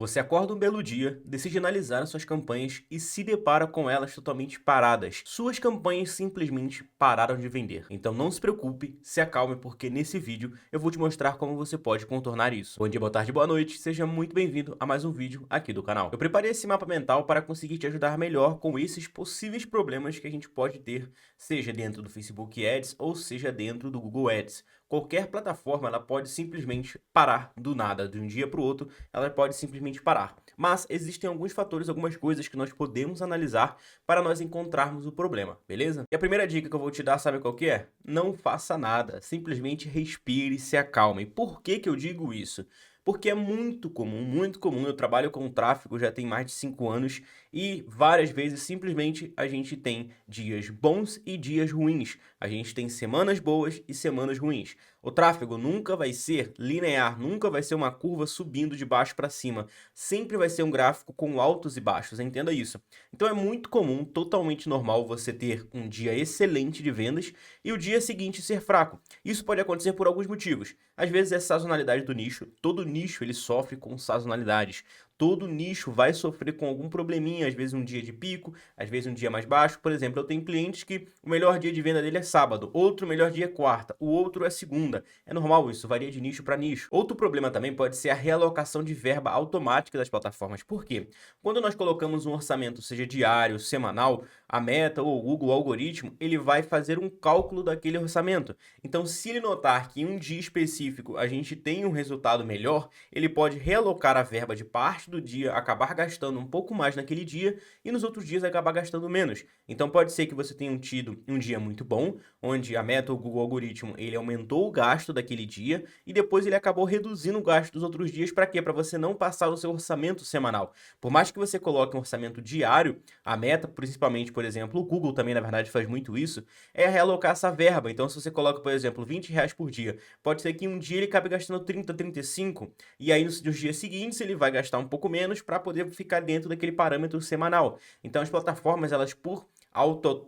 Você acorda um belo dia, decide analisar as suas campanhas e se depara com elas totalmente paradas. Suas campanhas simplesmente pararam de vender. Então não se preocupe, se acalme, porque nesse vídeo eu vou te mostrar como você pode contornar isso. Bom dia, boa tarde, boa noite, seja muito bem-vindo a mais um vídeo aqui do canal. Eu preparei esse mapa mental para conseguir te ajudar melhor com esses possíveis problemas que a gente pode ter, seja dentro do Facebook Ads ou seja dentro do Google Ads. Qualquer plataforma ela pode simplesmente parar do nada, de um dia para o outro, ela pode simplesmente parar. Mas existem alguns fatores, algumas coisas que nós podemos analisar para nós encontrarmos o problema, beleza? E a primeira dica que eu vou te dar, sabe qual que é? Não faça nada, simplesmente respire e se acalme. Por que que eu digo isso? Porque é muito comum, eu trabalho com tráfego já tem mais de 5 anos e várias vezes simplesmente a gente tem dias bons e dias ruins. A gente tem semanas boas e semanas ruins. O tráfego nunca vai ser linear, nunca vai ser uma curva subindo de baixo para cima. Sempre vai ser um gráfico com altos e baixos, entenda isso. Então é muito comum, totalmente normal você ter um dia excelente de vendas e o dia seguinte ser fraco. Isso pode acontecer por alguns motivos. Às vezes é sazonalidade do nicho, todo nicho ele sofre com sazonalidades. Todo nicho vai sofrer com algum probleminha, às vezes um dia de pico, às vezes um dia mais baixo. Por exemplo, eu tenho clientes que o melhor dia de venda dele é sábado, outro melhor dia é quarta, o outro é segunda. É normal isso, varia de nicho para nicho. Outro problema também pode ser a realocação de verba automática das plataformas. Por quê? Quando nós colocamos um orçamento, seja diário, semanal, a Meta ou o Google, o algoritmo, ele vai fazer um cálculo daquele orçamento. Então, se ele notar que em um dia específico a gente tem um resultado melhor, ele pode realocar a verba de parte do dia, acabar gastando um pouco mais naquele dia e nos outros dias acabar gastando menos. Então pode ser que você tenha tido um dia muito bom, onde a Meta ou o Google Algoritmo ele aumentou o gasto daquele dia e depois ele acabou reduzindo o gasto dos outros dias. Para quê? Para você não passar o seu orçamento semanal. Por mais que você coloque um orçamento diário, a Meta, principalmente, por exemplo, o Google também na verdade faz muito isso, é realocar essa verba. Então se você coloca, por exemplo, R$ 20 por dia, pode ser que um dia ele acabe gastando 30, 35, e aí nos dias seguintes ele vai gastar um pouco menos para poder ficar dentro daquele parâmetro semanal. Então as plataformas, elas por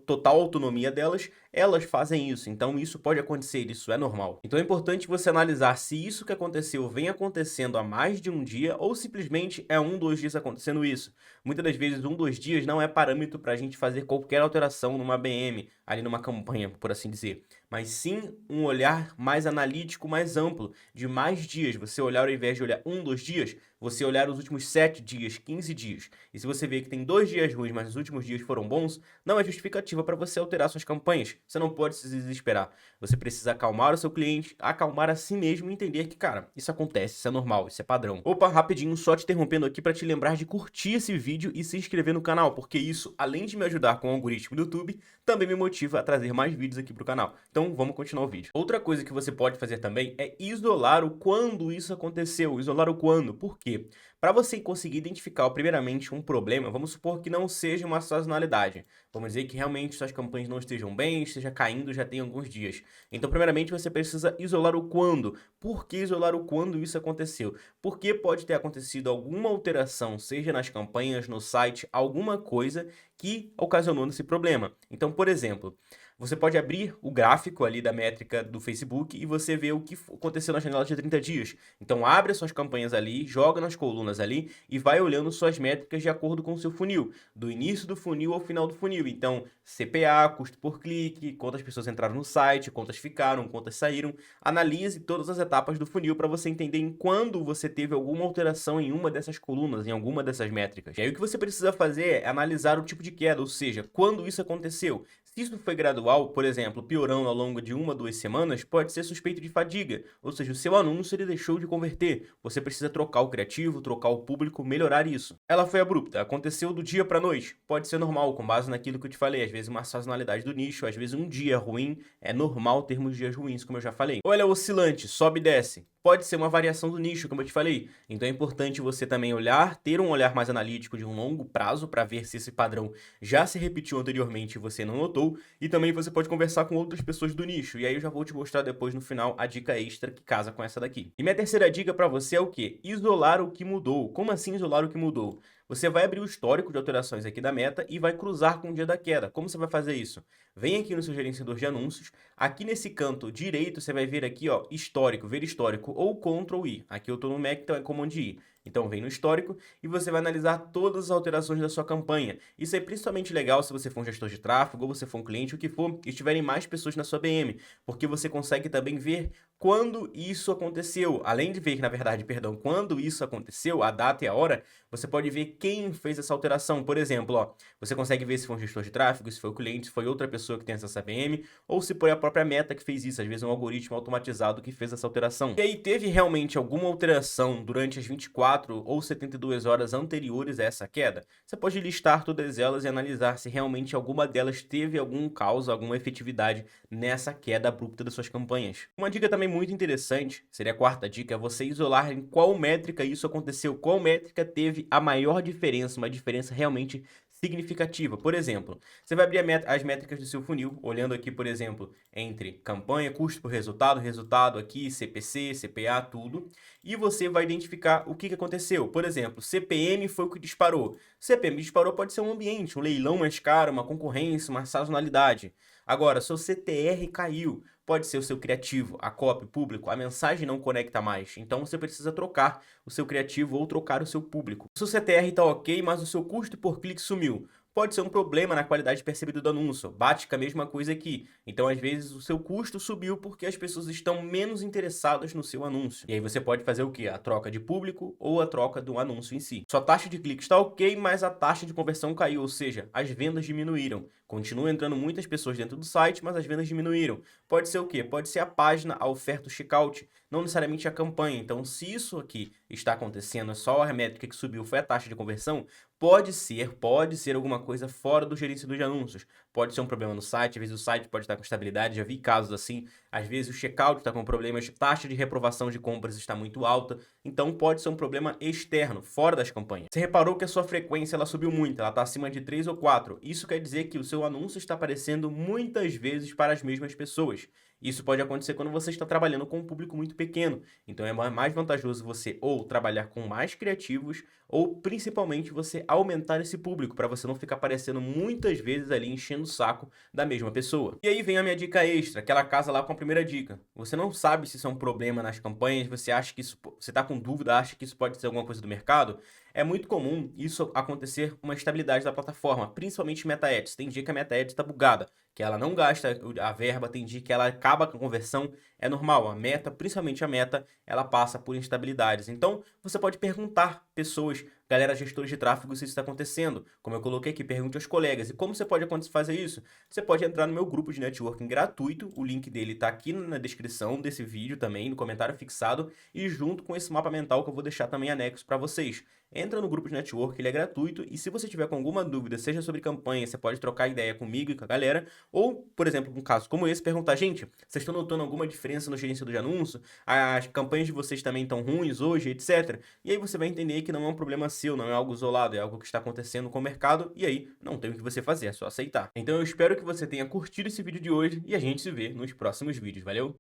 total autonomia delas, elas fazem isso. Então isso pode acontecer, isso é normal. Então é importante você analisar se isso que aconteceu vem acontecendo há mais de um dia ou simplesmente é um, dois dias acontecendo isso. Muitas das vezes um, dois dias não é parâmetro para a gente fazer qualquer alteração numa BM, ali numa campanha, por assim dizer. Mas sim um olhar mais analítico, mais amplo, de mais dias. Você olhar ao invés de olhar um, dois dias, você olhar os últimos 7 dias, 15 dias. E se você vê que tem 2 dias ruins, mas os últimos dias foram bons, não é justificativa para você alterar suas campanhas. Você não pode se desesperar. Você precisa acalmar o seu cliente, acalmar a si mesmo e entender que, cara, isso acontece, isso é normal, isso é padrão. Opa, rapidinho, só te interrompendo aqui para te lembrar de curtir esse vídeo e se inscrever no canal, porque isso, além de me ajudar com o algoritmo do YouTube, também me motiva a trazer mais vídeos aqui para o canal. Então vamos continuar o vídeo. Outra coisa que você pode fazer também é isolar o quando isso aconteceu. Isolar o quando. Por quê? Para você conseguir identificar primeiramente um problema, vamos supor que não seja uma sazonalidade. Vamos dizer que realmente suas campanhas não estejam bem, esteja caindo já tem alguns dias. Então, primeiramente, você precisa isolar o quando. Por que isolar o quando isso aconteceu? Porque pode ter acontecido alguma alteração, seja nas campanhas, no site, alguma coisa que ocasionou esse problema. Então, por exemplo, você pode abrir o gráfico ali da métrica do Facebook e você vê o que aconteceu na janela de 30 dias. Então, abre as suas campanhas ali, joga nas colunas ali e vai olhando suas métricas de acordo com o seu funil, do início do funil ao final do funil. Então, CPA, custo por clique, quantas pessoas entraram no site, quantas ficaram, quantas saíram. Analise todas as etapas do funil para você entender em quando você teve alguma alteração em uma dessas colunas, em alguma dessas métricas. E aí o que você precisa fazer é analisar o tipo de queda, ou seja, quando isso aconteceu. Se isso foi gradual, por exemplo, piorando ao longo de 1 a 2 semanas, pode ser suspeito de fadiga, ou seja, o seu anúncio ele deixou de converter. Você precisa trocar o criativo, trocar o público, melhorar isso. Ela foi abrupta, aconteceu do dia para a noite. Pode ser normal, com base naquilo que eu te falei, às vezes uma sazonalidade do nicho, às vezes um dia ruim, é normal termos dias ruins, como eu já falei. Ou ela é oscilante, sobe e desce. Pode ser uma variação do nicho, como eu te falei. Então é importante você também olhar, ter um olhar mais analítico de um longo prazo para ver se esse padrão já se repetiu anteriormente e você não notou. E também você pode conversar com outras pessoas do nicho. E aí eu já vou te mostrar depois no final a dica extra que casa com essa daqui. E minha terceira dica para você é o quê? Isolar o que mudou. Como assim isolar o que mudou? Você vai abrir o histórico de alterações aqui da meta e vai cruzar com o dia da queda. Como você vai fazer isso? Vem aqui no seu gerenciador de anúncios. Aqui nesse canto direito você vai ver aqui, ó, histórico, ver histórico ou Ctrl I. Aqui eu estou no Mac, então é Command I. Então vem no histórico e você vai analisar todas as alterações da sua campanha. Isso é principalmente legal se você for um gestor de tráfego ou você for um cliente, o que for, e tiverem mais pessoas na sua BM, porque você consegue também ver quando isso aconteceu. Além de ver, na verdade, perdão, quando isso aconteceu, a data e a hora, você pode ver quem fez essa alteração. Por exemplo, ó, você consegue ver se foi um gestor de tráfego, se foi o cliente, se foi outra pessoa que tem essa BM, ou se foi a própria Meta que fez isso, às vezes um algoritmo automatizado que fez essa alteração. E aí, teve realmente alguma alteração durante as 24 ou 72 horas anteriores a essa queda? Você pode listar todas elas e analisar se realmente alguma delas teve algum causa, alguma efetividade nessa queda abrupta das suas campanhas. Uma dica também muito interessante, seria a quarta dica, é você isolar em qual métrica isso aconteceu, qual métrica teve a maior diferença, uma diferença realmente significativa. Por exemplo, você vai abrir as métricas do seu funil, olhando aqui, por exemplo, entre campanha, custo por resultado, resultado aqui, CPC, CPA, tudo, e você vai identificar o que aconteceu. Por exemplo, CPM foi o que disparou. CPM disparou pode ser um ambiente, um leilão mais caro, uma concorrência, uma sazonalidade. Agora, seu CTR caiu. Pode ser o seu criativo, a copy, público, a mensagem não conecta mais. Então você precisa trocar o seu criativo ou trocar o seu público. O seu CTR está ok, mas o seu custo por clique sumiu. Pode ser um problema na qualidade percebida do anúncio. Bate com a mesma coisa aqui. Então, às vezes, o seu custo subiu porque as pessoas estão menos interessadas no seu anúncio. E aí você pode fazer o quê? A troca de público ou a troca do anúncio em si. Sua taxa de clique está ok, mas a taxa de conversão caiu, ou seja, as vendas diminuíram. Continua entrando muitas pessoas dentro do site, mas as vendas diminuíram. Pode ser o quê? Pode ser a página, a oferta, o checkout, não necessariamente a campanha. Então, se isso aqui está acontecendo, é só a métrica que subiu foi a taxa de conversão, pode ser alguma coisa fora do gerenciador de anúncios. Pode ser um problema no site, às vezes o site pode estar com estabilidade, já vi casos assim. Às vezes o checkout está com problemas, taxa de reprovação de compras está muito alta. Então pode ser um problema externo, fora das campanhas. Você reparou que a sua frequência ela subiu muito, ela está acima de 3 ou 4. Isso quer dizer que o seu anúncio está aparecendo muitas vezes para as mesmas pessoas. Isso pode acontecer quando você está trabalhando com um público muito pequeno. Então é mais vantajoso você ou trabalhar com mais criativos ou principalmente você aumentar esse público para você não ficar aparecendo muitas vezes ali enchendo o saco da mesma pessoa. E aí vem a minha dica extra, aquela casa lá com a primeira dica. Você não sabe se isso é um problema nas campanhas, você acha que isso, você está com dúvida, acha que isso pode ser alguma coisa do mercado? É muito comum isso acontecer com uma estabilidade da plataforma, principalmente Meta Ads. Tem dia que a Meta Ads está bugada, que ela não gasta a verba, tem dia que ela acaba com a conversão, é normal. A meta, principalmente a meta, ela passa por instabilidades. Então, você pode perguntar pessoas, galera, gestores de tráfego, se isso está acontecendo. Como eu coloquei aqui, pergunte aos colegas. E como você pode fazer isso? Você pode entrar no meu grupo de networking gratuito, o link dele está aqui na descrição desse vídeo também, no comentário fixado, e junto com esse mapa mental que eu vou deixar também anexo para vocês. Entra no grupo de network, ele é gratuito, e se você tiver com alguma dúvida, seja sobre campanha, você pode trocar ideia comigo e com a galera, ou, por exemplo, um caso como esse, perguntar, gente, vocês estão notando alguma diferença no gerenciador de anúncio? As campanhas de vocês também estão ruins hoje, etc. E aí você vai entender que não é um problema seu, não é algo isolado, é algo que está acontecendo com o mercado, e aí não tem o que você fazer, é só aceitar. Então eu espero que você tenha curtido esse vídeo de hoje, e a gente se vê nos próximos vídeos, valeu?